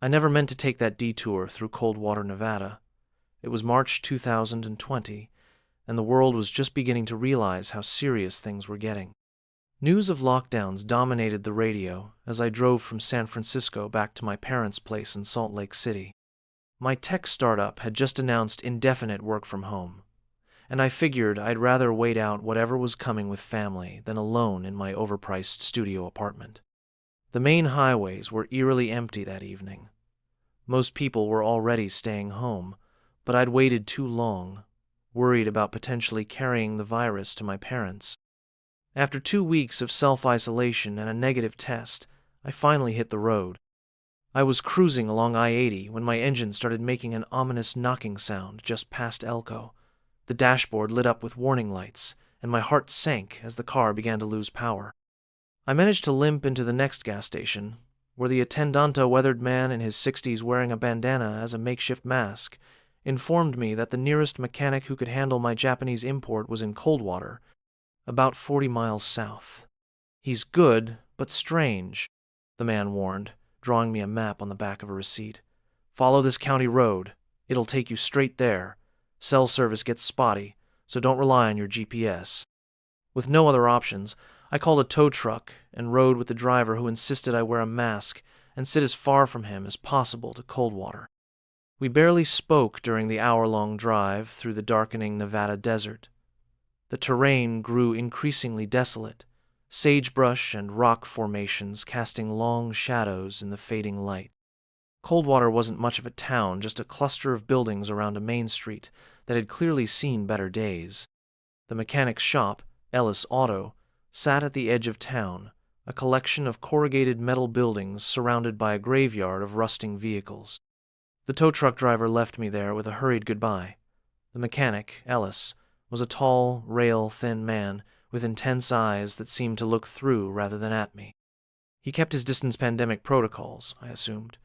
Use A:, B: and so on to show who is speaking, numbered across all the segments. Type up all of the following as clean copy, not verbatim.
A: I never meant to take that detour through Coldwater, Nevada. It was March 2020, and the world was just beginning to realize how serious things were getting. News of lockdowns dominated the radio as I drove from San Francisco back to my parents' place in Salt Lake City. My tech startup had just announced indefinite work from home, and I figured I'd rather wait out whatever was coming with family than alone in my overpriced studio apartment. The main highways were eerily empty that evening. Most people were already staying home, but I'd waited too long, worried about potentially carrying the virus to my parents. After 2 weeks of self-isolation and a negative test, I finally hit the road. I was cruising along I-80 when my engine started making an ominous knocking sound just past Elko. The dashboard lit up with warning lights, and my heart sank as the car began to lose power. I managed to limp into the next gas station, where the attendant, a weathered man in his 60s wearing a bandana as a makeshift mask, informed me that the nearest mechanic who could handle my Japanese import was in Coldwater, about 40 miles south. "He's good, but strange," the man warned, drawing me a map on the back of a receipt. "Follow this county road. It'll take you straight there. Cell service gets spotty, so don't rely on your GPS." With no other options, I called a tow truck and rode with the driver who insisted I wear a mask and sit as far from him as possible to Coldwater. We barely spoke during the hour-long drive through the darkening Nevada desert. The terrain grew increasingly desolate, sagebrush and rock formations casting long shadows in the fading light. Coldwater wasn't much of a town, just a cluster of buildings around a main street that had clearly seen better days. The mechanic's shop, Ellis Auto, sat at the edge of town, a collection of corrugated metal buildings surrounded by a graveyard of rusting vehicles. The tow truck driver left me there with a hurried goodbye. The mechanic, Ellis, was a tall, rail-thin man with intense eyes that seemed to look through rather than at me. He kept his distance pandemic protocols, I assumed,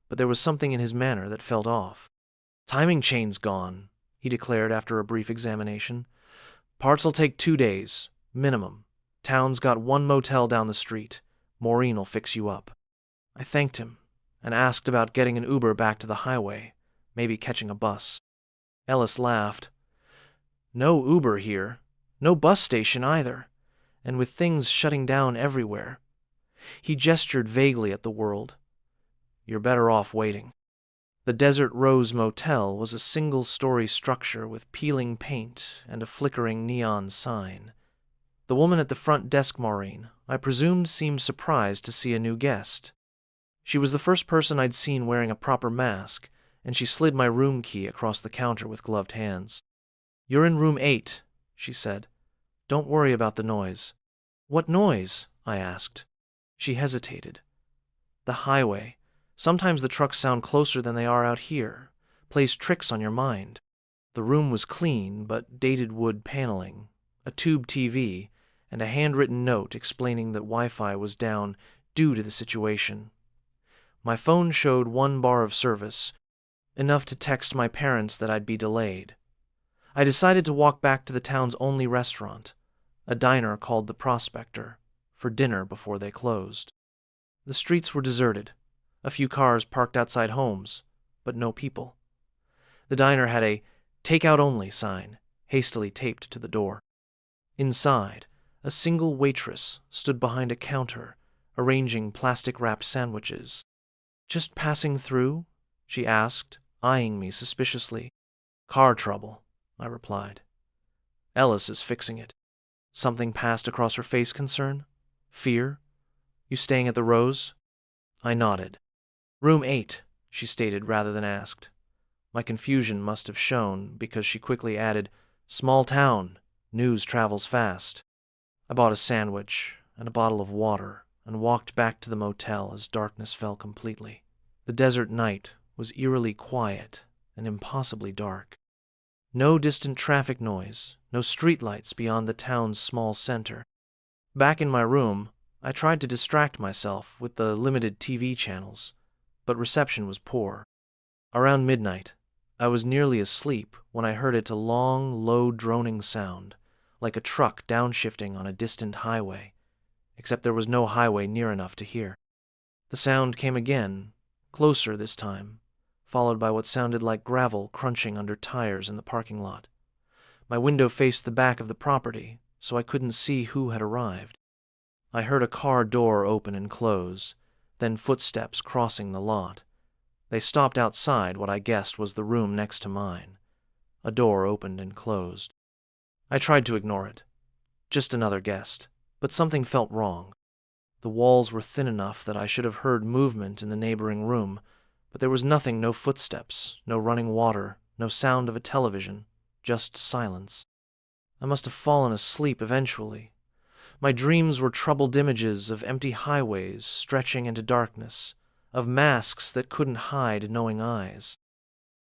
A: but there was something in his manner that felt off. "Timing chain's gone," he declared after a brief examination. "Parts'll take 2 days, minimum. Town's got one motel down the street. Maureen'll fix you up." I thanked him and asked about getting an Uber back to the highway, maybe catching a bus. Ellis laughed. "No Uber here. No bus station either. And with things shutting down everywhere." He gestured vaguely at the world. "You're better off waiting." The Desert Rose Motel was a single-story structure with peeling paint and a flickering neon sign. The woman at the front desk, Maureen, I presumed seemed surprised to see a new guest. She was the first person I'd seen wearing a proper mask, and she slid my room key across the counter with gloved hands. "You're in room 8, she said. "Don't worry about the noise." "What noise?" I asked. She hesitated. "The highway. Sometimes the trucks sound closer than they are out here. Plays tricks on your mind." The room was clean, but dated wood paneling, a tube TV, and a handwritten note explaining that Wi-Fi was down due to the situation. My phone showed 1 bar of service, enough to text my parents that I'd be delayed. I decided to walk back to the town's only restaurant, a diner called the Prospector, for dinner before they closed. The streets were deserted, a few cars parked outside homes, but no people. The diner had a "Takeout-only" sign hastily taped to the door. Inside, a single waitress stood behind a counter, arranging plastic-wrapped sandwiches. "Just passing through?" she asked, eyeing me suspiciously. "Car trouble," I replied. "Ellis is fixing it." Something passed across her face. Concern? Fear? "You staying at the Rose?" I nodded. "Room 8, she stated rather than asked. My confusion must have shown because she quickly added, "Small town. News travels fast." I bought a sandwich and a bottle of water and walked back to the motel as darkness fell completely. The desert night was eerily quiet and impossibly dark. No distant traffic noise, no streetlights beyond the town's small center. Back in my room, I tried to distract myself with the limited TV channels, but reception was poor. Around midnight, I was nearly asleep when I heard a long, low droning sound, like a truck downshifting on a distant highway, except there was no highway near enough to hear. The sound came again, closer this time, followed by what sounded like gravel crunching under tires in the parking lot. My window faced the back of the property, so I couldn't see who had arrived. I heard a car door open and close, then footsteps crossing the lot. They stopped outside what I guessed was the room next to mine. A door opened and closed. I tried to ignore it. Just another guest, but something felt wrong. The walls were thin enough that I should have heard movement in the neighboring room, but there was nothing, no footsteps, no running water, no sound of a television, just silence. I must have fallen asleep eventually. My dreams were troubled images of empty highways stretching into darkness, of masks that couldn't hide knowing eyes.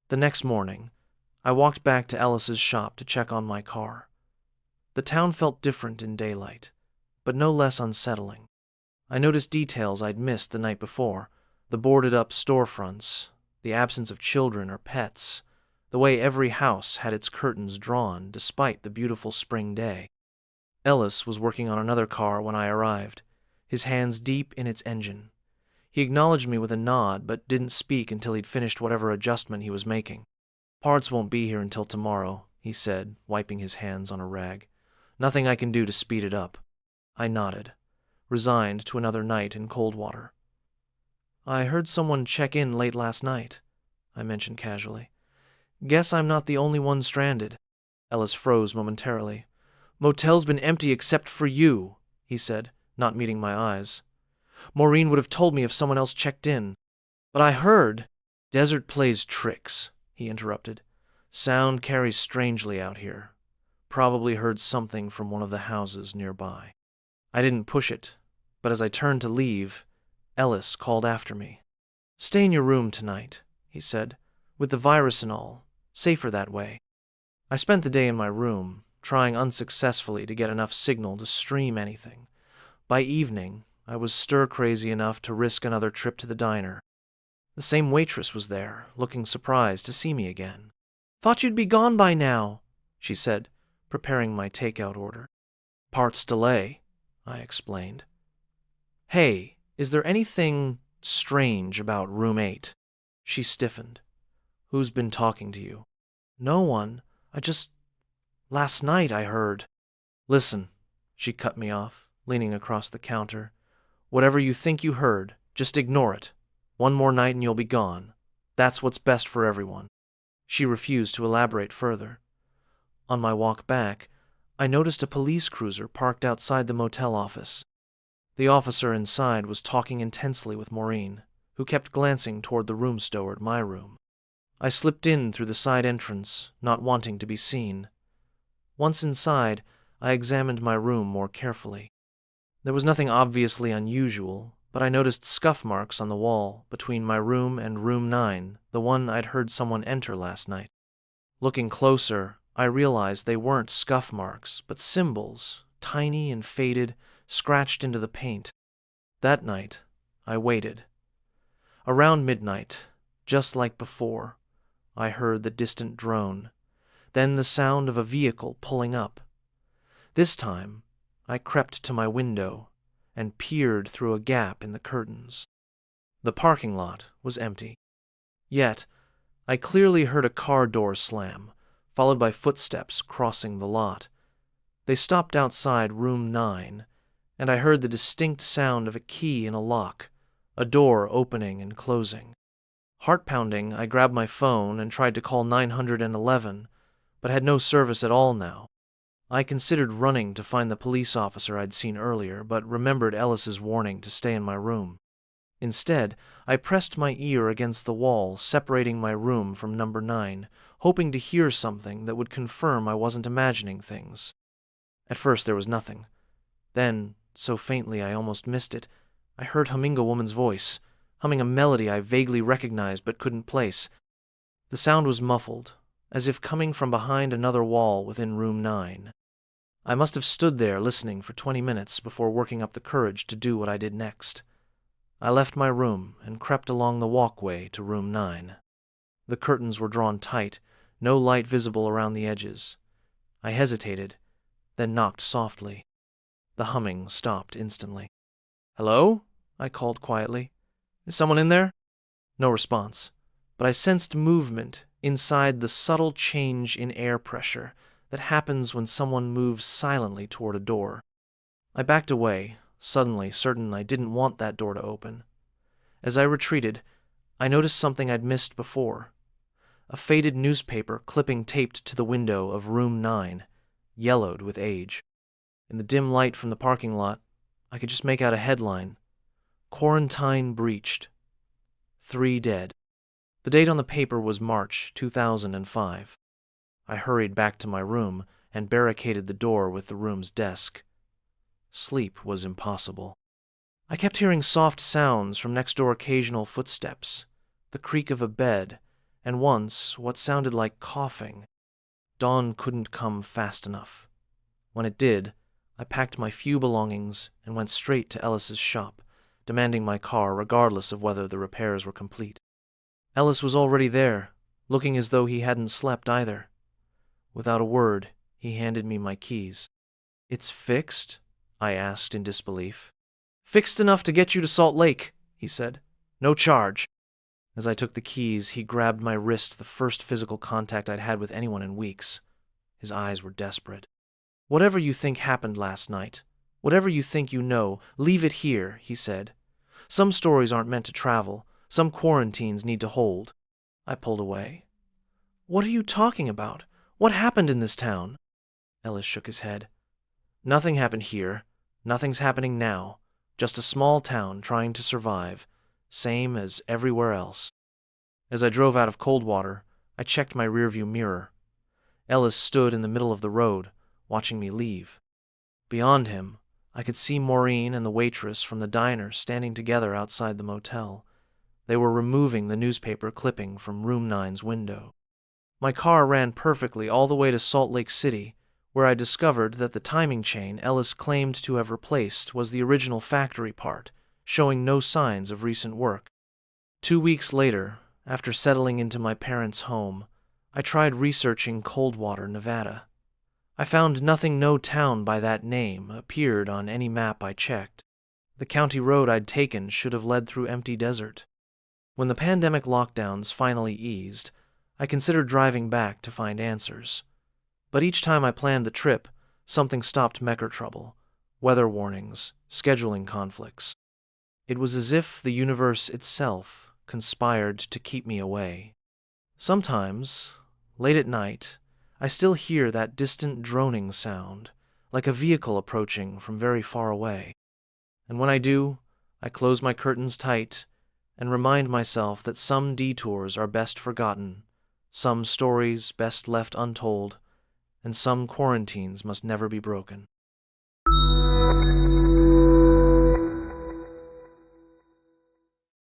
A: The next morning, I walked back to Ellis's shop to check on my car. The town felt different in daylight, but no less unsettling. I noticed details I'd missed the night before, the boarded-up storefronts, the absence of children or pets, the way every house had its curtains drawn despite the beautiful spring day. Ellis was working on another car when I arrived, his hands deep in its engine. He acknowledged me with a nod, but didn't speak until he'd finished whatever adjustment he was making. "Parts won't be here until tomorrow," he said, wiping his hands on a rag. "Nothing I can do to speed it up." I nodded, resigned to another night in Coldwater. "I heard someone check in late last night," I mentioned casually. "Guess I'm not the only one stranded." Ellis froze momentarily. "Motel's been empty except for you," he said, not meeting my eyes. "Maureen would have told me if someone else checked in. But I heard—" "Desert plays tricks," he interrupted. "Sound carries strangely out here. Probably heard something from one of the houses nearby." I didn't push it, but as I turned to leave, Ellis called after me. "Stay in your room tonight," he said. "With the virus and all, safer that way." I spent the day in my room, trying unsuccessfully to get enough signal to stream anything. By evening, I was stir-crazy enough to risk another trip to the diner. The same waitress was there, looking surprised to see me again. "Thought you'd be gone by now," she said, preparing my takeout order. "Parts delay," I explained. "Hey, is there anything strange about room 8? She stiffened. "Who's been talking to you?" "No one. Last night I heard." "Listen," she cut me off, leaning across the counter. "Whatever you think you heard, just ignore it. One more night and you'll be gone. That's what's best for everyone." She refused to elaborate further. On my walk back, I noticed a police cruiser parked outside the motel office. The officer inside was talking intensely with Maureen, who kept glancing toward the room stoward my room. I slipped in through the side entrance, not wanting to be seen. Once inside, I examined my room more carefully. There was nothing obviously unusual, but I noticed scuff marks on the wall between my room and room 9, the one I'd heard someone enter last night. Looking closer, I realized they weren't scuff marks, but symbols, tiny and faded, scratched into the paint. That night, I waited. Around midnight, just like before, I heard the distant drone, then the sound of a vehicle pulling up. This time, I crept to my window and peered through a gap in the curtains. The parking lot was empty. Yet, I clearly heard a car door slam, followed by footsteps crossing the lot. They stopped outside room 9, and I heard the distinct sound of a key in a lock, a door opening and closing. Heart-pounding, I grabbed my phone and tried to call 911, but had no service at all now. I considered running to find the police officer I'd seen earlier, but remembered Ellis's warning to stay in my room. Instead, I pressed my ear against the wall separating my room from number 9, hoping to hear something that would confirm I wasn't imagining things. At first there was nothing. Then, so faintly I almost missed it, I heard Humming a woman's voice, humming a melody I vaguely recognized but couldn't place. The sound was muffled, as if coming from behind another wall within room 9. I must have stood there listening for 20 minutes before working up the courage to do what I did next. I left my room and crept along the walkway to room 9. The curtains were drawn tight, no light visible around the edges. I hesitated, then knocked softly. The humming stopped instantly. "Hello?" I called quietly. "Is someone in there?" No response, but I sensed movement inside, the subtle change in air pressure that happens when someone moves silently toward a door. I backed away, suddenly certain I didn't want that door to open. As I retreated, I noticed something I'd missed before. A faded newspaper clipping taped to the window of room 9, yellowed with age. In the dim light from the parking lot, I could just make out a headline: Quarantine breached. 3 dead. The date on the paper was March 2005. I hurried back to my room and barricaded the door with the room's desk. Sleep was impossible. I kept hearing soft sounds from next door, occasional footsteps, the creak of a bed, and once what sounded like coughing. Dawn couldn't come fast enough. When it did, I packed my few belongings and went straight to Ellis's shop, demanding my car regardless of whether the repairs were complete. Ellis was already there, looking as though he hadn't slept either. Without a word, he handed me my keys. "It's fixed?" I asked in disbelief. "Fixed enough to get you to Salt Lake," he said. "No charge." As I took the keys, he grabbed my wrist, the first physical contact I'd had with anyone in weeks. His eyes were desperate. "Whatever you think happened last night, whatever you think you know, leave it here," he said. "Some stories aren't meant to travel. Some quarantines need to hold." I pulled away. "What are you talking about? What happened in this town?" Ellis shook his head. "Nothing happened here. Nothing's happening now. Just a small town trying to survive, same as everywhere else." As I drove out of Coldwater, I checked my rearview mirror. Ellis stood in the middle of the road, watching me leave. Beyond him, I could see Maureen and the waitress from the diner standing together outside the motel. They were removing the newspaper clipping from room 9's window. My car ran perfectly all the way to Salt Lake City, where I discovered that the timing chain Ellis claimed to have replaced was the original factory part, showing no signs of recent work. 2 weeks later, after settling into my parents' home, I tried researching Coldwater, Nevada. I found nothing. No town by that name appeared on any map I checked. The county road I'd taken should have led through empty desert. When the pandemic lockdowns finally eased, I considered driving back to find answers. But each time I planned the trip, something stopped Mecker trouble: weather warnings, scheduling conflicts. It was as if the universe itself conspired to keep me away. Sometimes, late at night, I still hear that distant droning sound, like a vehicle approaching from very far away. And when I do, I close my curtains tight and remind myself that some detours are best forgotten, some stories best left untold, and some quarantines must never be broken.